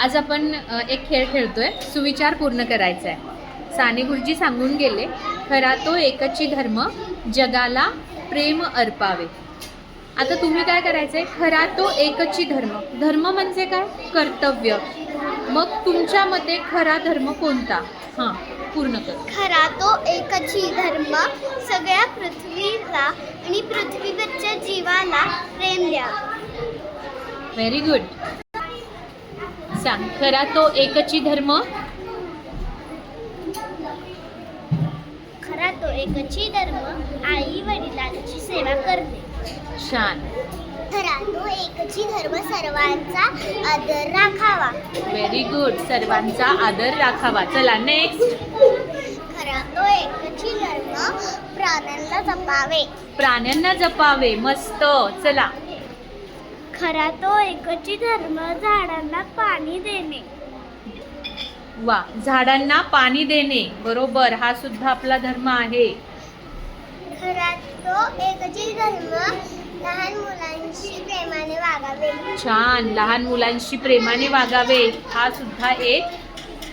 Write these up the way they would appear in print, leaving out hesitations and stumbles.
आज आपण एक खेळ खेळतोय, सुविचार पूर्ण करायचा आहे. साने गुरुजी सांगून गेले, खरा तो एकची धर्म जगाला प्रेम अर्पावे. आता तुम्ही काय करायचंय, खरा तो एकची धर्म. धर्म म्हणजे काय? कर्तव्य. मग तुमच्या मते खरा धर्म कोणता? हां, पूर्ण कर. खरा तो एकची धर्म सगळ्या पृथ्वीला आणि पृथ्वीवरच्या जीवाला प्रेम द्या. Very good. सांग, खरा तो एकची धर्म. खरा तो एकची धर्म आई वडिलांची सेवा करणे. छान. खरा तो एकची धर्म सर्वांचा आदर राखावा. Very good. सर्वांचा आदर राखावा. चला नेक्स्ट. खरा तो एकची धर्म प्राण्यांना जपावे. प्राण्यांना जपावे. मस्त. चला. खरा तो एकची धर्म झाडांना पाणी देणे. वा, झाडांना पाणी देणे. बरोबर, हा सुद्धा आपला धर्म आहे. खरा तो एकची धर्म लहान मुलांशी प्रेमाने वागावे. छान. लहान मुलांशी प्रेमाने वागावे, हा सुद्धा एक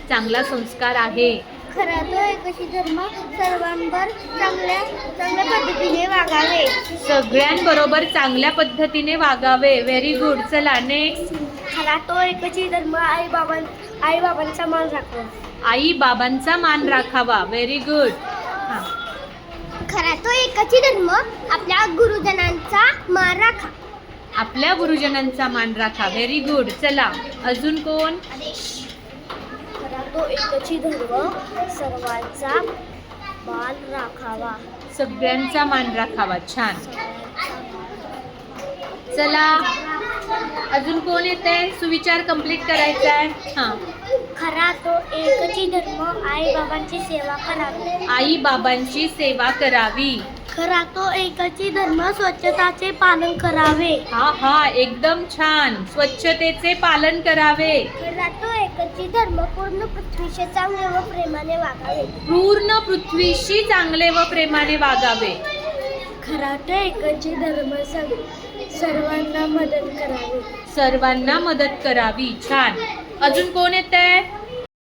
चांगला संस्कार आहे. खरा तो एकची धर्म सर्वांवर चांगल्या पद्धतीने वागावे. सगळ्यांबरोबर चांगल्या पद्धतीने वागावे. Very good. चला नेक्स्ट. खरा तो एकची धर्म आई बाबांचा मान राखावा. आई बाबांचा मान राखावा. Very good. हां. खरा तो एकची धर्म आपल्या गुरुजनांचा मान राखा. आपल्या गुरुजनांचा मान राखा. Very good. चला अजून कोण? खरा तो एकची धर्म सर्वांचा मान राखावा. सगळ्यांचा मान राखावा. छान. चला अजून कोण येते? सुविचार कंप्लीट करायचा आहे. हां. खरा तो एकची धर्म आई बाबांची सेवा करावी. आई बाबांची सेवा करावी. खरा तो एकची धर्म स्वच्छताचे पालन करावे. हा हा, एकदम छान. स्वच्छतेचे पालन करावे. खरा तो एकची धर्म पूर्ण पृथ्वीशी चांगले व प्रेमाने वागावे. पूर्ण पृथ्वीशी चांगले व प्रेमाने वागावे. खरा तो एकची धर्म सर्वांना मदत करावी. सर्वांना मदत करावी. छान. अजून कोण येते?